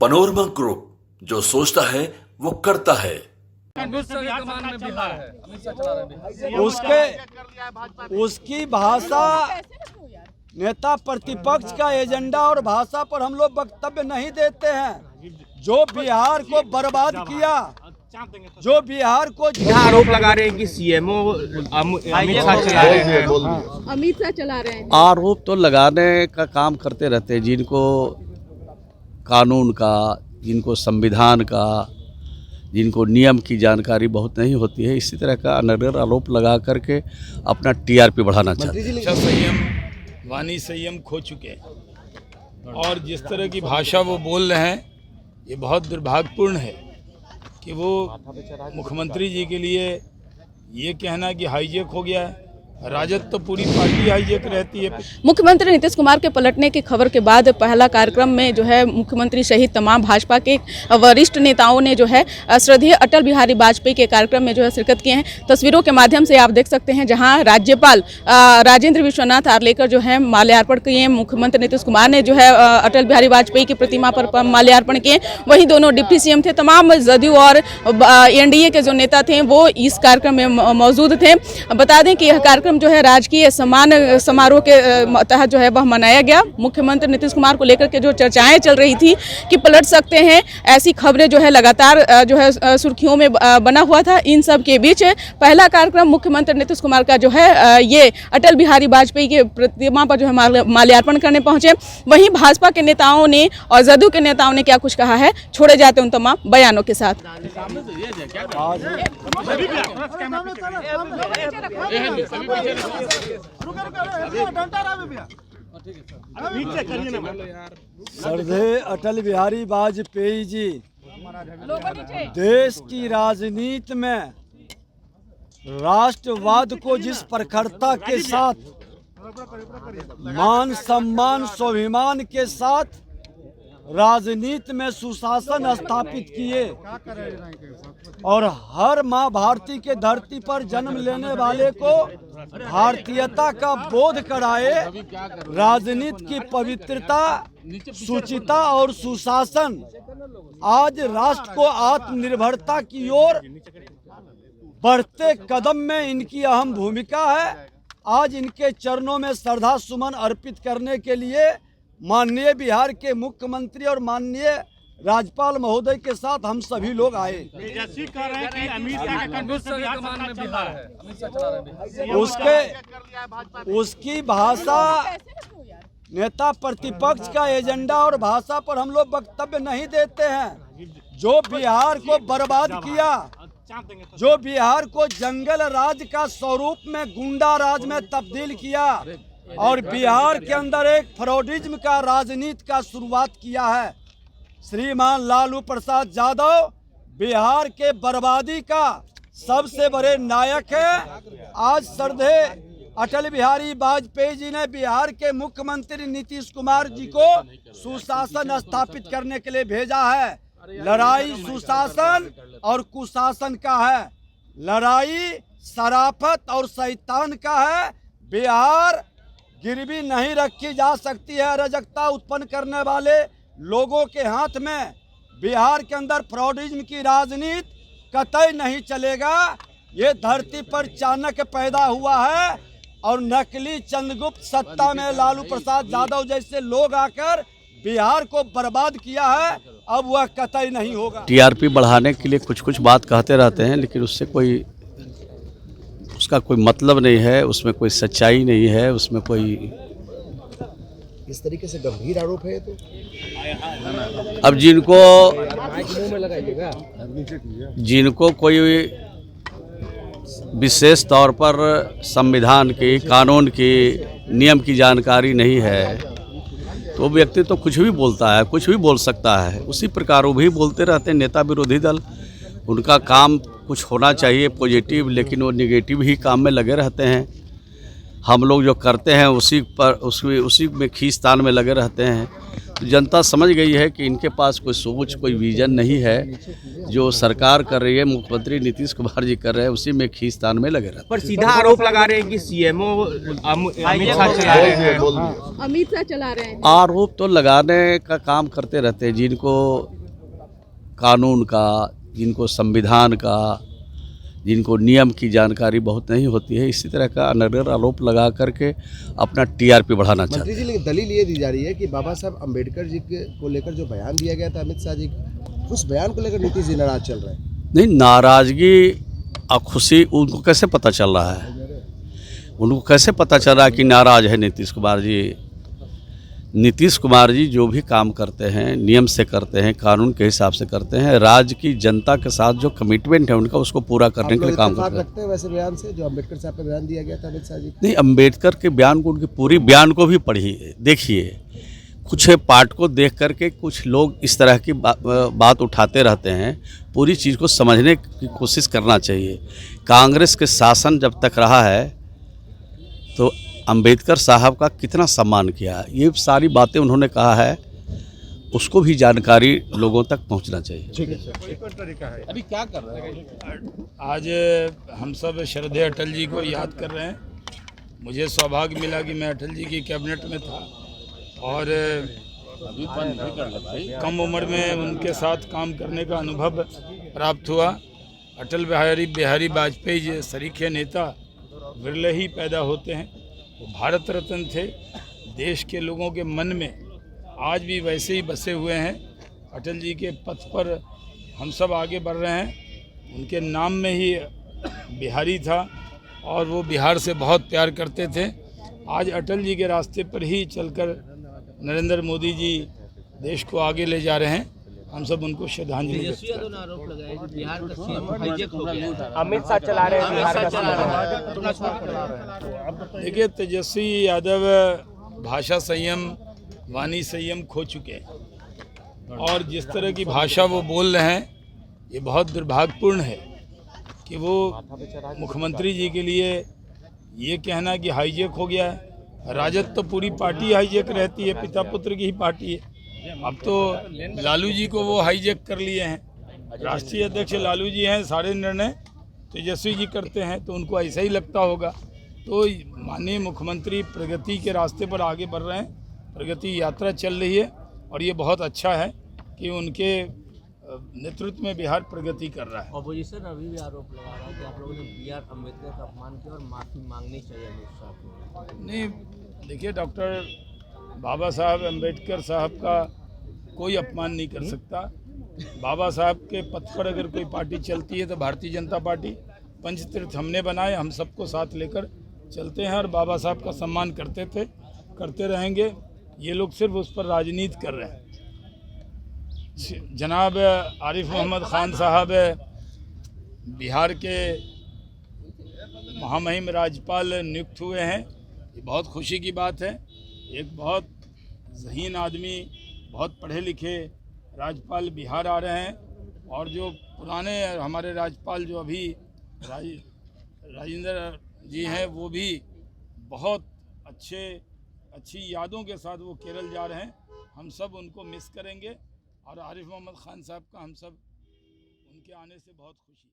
Panorama group, जो सोचता है वो करता है। उसकी भाषा नेता प्रतिपक्ष का एजेंडा और भाषा पर हम लोग वक्तव्य नहीं देते हैं। जो बिहार को बर्बाद किया, जो बिहार को आरोप लगा रहे हैं कि सीएमओ अमित शाह चला रहे हैं। अमित शाह चला रहे हैं। आरोप तो लगाने का काम करते रहते हैं, जिनको कानून का, जिनको संविधान का, जिनको नियम की जानकारी बहुत नहीं होती है, इसी तरह का अनर्गल आरोप लगा करके अपना टीआरपी बढ़ाना चाहते हैं। संयम, वाणी संयम खो चुके हैं और जिस तरह की भाषा वो बोल रहे हैं, ये बहुत दुर्भाग्यपूर्ण है कि वो मुख्यमंत्री जी के लिए ये कहना कि हाईजेक हो गया है। राजद तो पूरी पार्टी हाईजेक रहती है। मुख्यमंत्री नीतीश कुमार के पलटने की खबर के बाद पहला कार्यक्रम में जो है मुख्यमंत्री सहित तमाम भाजपा के वरिष्ठ नेताओं ने जो है श्रद्धेय अटल बिहारी वाजपेयी के कार्यक्रम में जो है शिरकत किए हैं। तस्वीरों के माध्यम से आप देख सकते हैं, जहां राज्यपाल राजेंद्र विश्वनाथ आर्लेकर जो है माल्यार्पण किए। मुख्यमंत्री नीतीश कुमार ने जो है अटल बिहारी वाजपेयी की प्रतिमा पर माल्यार्पण किए। वहीं दोनों डिप्टी सीएम थे। तमाम जदयू और एनडीए के जो नेता थे वो इस कार्यक्रम में मौजूद थे। बता दें कि यह कार्यक्रम जो है राजकीय सम्मान समारोह के तहत जो है वह मनाया गया। मुख्यमंत्री नीतीश कुमार को लेकर के जो चर्चाएं चल रही थी कि पलट सकते हैं, ऐसी खबरें जो है लगातार जो है सुर्खियों में बना हुआ था। इन सब के बीच पहला कार्यक्रम मुख्यमंत्री नीतीश कुमार का जो है ये अटल बिहारी वाजपेयी के प्रतिमा पर जो है माल्यार्पण करने पहुंचे। वहीं भाजपा के नेताओं ने और जदयू के नेताओं ने क्या कुछ कहा है, छोड़े जाते उन तमाम बयानों के साथ। श्रद्धेय अटल बिहारी वाजपेयी जी देश की राजनीति में राष्ट्रवाद को जिस प्रखरता के साथ, मान सम्मान स्वाभिमान के साथ राजनीति में सुशासन स्थापित किए और हर माँ भारती के धरती पर जन्म लेने वाले को भारतीयता का बोध कराए, राजनीति की पवित्रता, शुचिता और सुशासन आज राष्ट्र को आत्मनिर्भरता की ओर बढ़ते कदम में इनकी अहम भूमिका है। आज इनके चरणों में श्रद्धा सुमन अर्पित करने के लिए माननीय बिहार के मुख्यमंत्री और माननीय राज्यपाल महोदय के साथ हम सभी लोग आए। उसकी भाषा नेता प्रतिपक्ष का एजेंडा और भाषा पर हम लोग वक्तव्य नहीं देते हैं। जो बिहार को बर्बाद किया, जो बिहार को जंगल राज का स्वरूप में गुंडा राज में तब्दील किया और बिहार के अंदर एक फ्रॉडिज्म का राजनीति का शुरुआत किया है, श्रीमान लालू प्रसाद यादव बिहार के बर्बादी का सबसे बड़े नायक है। आज श्रद्धेय अटल बिहारी वाजपेयी जी ने बिहार के मुख्यमंत्री नीतीश कुमार जी को सुशासन स्थापित करने के लिए भेजा है। लड़ाई सुशासन और कुशासन का है, लड़ाई शराफत और शैतान का है। बिहार गिरवी नहीं रखी जा सकती है। अराजकता उत्पन्न करने वाले लोगों के हाथ में बिहार के अंदर फ्रॉडिज्म की राजनीति कतई नहीं चलेगा। ये धरती पर चाणक्य पैदा हुआ है और नकली चंद्रगुप्त सत्ता में लालू प्रसाद यादव जैसे लोग आकर बिहार को बर्बाद किया है। अब वह कतई नहीं होगा। टीआरपी बढ़ाने के लिए कुछ बात कहते रहते हैं, लेकिन उससे उसका कोई मतलब नहीं है, उसमें कोई सच्चाई नहीं है, उसमें कोई इस तरीके से गंभीर आरोप है। तो अब जिनको कोई विशेष तौर पर संविधान की, कानून की, नियम की जानकारी नहीं है, तो व्यक्ति तो कुछ भी बोलता है, कुछ भी बोल सकता है। उसी प्रकार वो भी बोलते रहते हैं। नेता विरोधी दल, उनका काम कुछ होना चाहिए पॉजिटिव, लेकिन वो नेगेटिव ही काम में लगे रहते हैं। हम लोग जो करते हैं उसी में खींचतान में लगे रहते हैं। तो जनता समझ गई है कि इनके पास कोई सोच, कोई विजन नहीं है। जो सरकार कर रही है, मुख्यमंत्री नीतीश कुमार जी कर रहे हैं, उसी में खींचतान में लगे रहते पर सीधा आरोप लगा रहे हैं कि सीएमओ अमित शाह चला रहे हैं। अमित शाह चला रहे हैं। हैं। आरोप तो लगाने का काम करते रहते हैं, जिनको कानून का, जिनको संविधान का, जिनको नियम की जानकारी बहुत नहीं होती है, इसी तरह का अनर्गल आरोप लगा करके अपना टीआरपी बढ़ाना चाहते मंत्री हैं। जी, लेकिन दलील ये दी जा रही है कि बाबा साहब अम्बेडकर जी को लेकर जो बयान दिया गया था अमित शाह जी, उस बयान को लेकर नीतीश जी नाराज चल रहे हैं। नहीं, नाराजगी और खुशी उनको कैसे पता चल रहा है? उनको कैसे पता चल रहा है कि नाराज है नीतीश कुमार जी? नीतीश कुमार जी जो भी काम करते हैं नियम से करते हैं, कानून के हिसाब से करते हैं। राज्य की जनता के साथ जो कमिटमेंट है उनका, उसको पूरा करने के लिए काम करते हैं। रखते हैं वैसे बयान से जो अम्बेडकर साहब का बयान दिया गया था अमित शाह जी? नहीं, अम्बेडकर के बयान को, उनकी पूरी बयान को भी पढ़िए, देखिए। कुछ पार्ट को देख करके कुछ लोग इस तरह की बात उठाते रहते हैं। पूरी चीज़ को समझने की कोशिश करना चाहिए। कांग्रेस के शासन जब तक रहा है तो अंबेडकर साहब का कितना सम्मान किया, ये सारी बातें उन्होंने कहा है, उसको भी जानकारी लोगों तक पहुंचना चाहिए। अभी क्या कर रहे हैं? आज हम सब श्रद्धेय अटल जी को याद कर रहे हैं। मुझे सौभाग्य मिला कि मैं अटल जी की कैबिनेट में था और कम उम्र में उनके साथ काम करने का अनुभव प्राप्त हुआ। अटल बिहारी वाजपेयी जी सरीखे नेता विरले ही पैदा होते हैं। वो भारत रत्न थे, देश के लोगों के मन में आज भी वैसे ही बसे हुए हैं। अटल जी के पथ पर हम सब आगे बढ़ रहे हैं। उनके नाम में ही बिहारी था और वो बिहार से बहुत प्यार करते थे। आज अटल जी के रास्ते पर ही चलकर नरेंद्र मोदी जी देश को आगे ले जा रहे हैं। हम सब उनको श्रद्धांजलि देते हैं। अमित शाह चला रहे हैं बिहार का। देखिए, तेजस्वी यादव भाषा संयम, वाणी संयम खो चुके हैं और जिस तरह की भाषा वो बोल रहे हैं, ये बहुत दुर्भाग्यपूर्ण है कि वो मुख्यमंत्री जी के लिए ये कहना कि हाईजेक हो गया है। राजद तो पूरी पार्टी हाईजेक रहती है, पिता पुत्र की ही पार्टी है। अब तो लालू जी को वो हाईजेक कर लिए हैं। राष्ट्रीय अध्यक्ष लालू जी हैं, सारे निर्णय तेजस्वी जी करते हैं, तो उनको ऐसा ही लगता होगा। तो माननीय मुख्यमंत्री प्रगति के रास्ते पर आगे बढ़ रहे हैं, प्रगति यात्रा चल रही है और ये बहुत अच्छा है कि उनके नेतृत्व में बिहार प्रगति कर रहा है। ऑपोजिशन अभी भी आरोप लगा रहा है कि आप लोगों ने BR अम्बेडकर का अपमान किया और माफ़ी मांगनी चाहिए अमित शाह को। नहीं, देखिए, डॉक्टर बाबा साहब अम्बेडकर साहब का कोई अपमान नहीं कर सकता। बाबा साहब के पथ पर अगर कोई पार्टी चलती है तो भारतीय जनता पार्टी। पंचतीर्थ हमने बनाए, हम सबको साथ लेकर चलते हैं और बाबा साहब का सम्मान करते थे, करते रहेंगे। ये लोग सिर्फ उस पर राजनीति कर रहे हैं। जनाब आरिफ मोहम्मद खान साहब बिहार के महामहिम राज्यपाल नियुक्त हुए हैं, ये बहुत खुशी की बात है। एक बहुत ज़हीन आदमी, बहुत पढ़े लिखे राज्यपाल बिहार आ रहे हैं और जो पुराने हमारे राज्यपाल जो अभी राजेंद्र जी हैं, वो भी बहुत अच्छी यादों के साथ वो केरल जा रहे हैं। हम सब उनको मिस करेंगे और आरिफ मोहम्मद खान साहब का हम सब उनके आने से बहुत खुशी।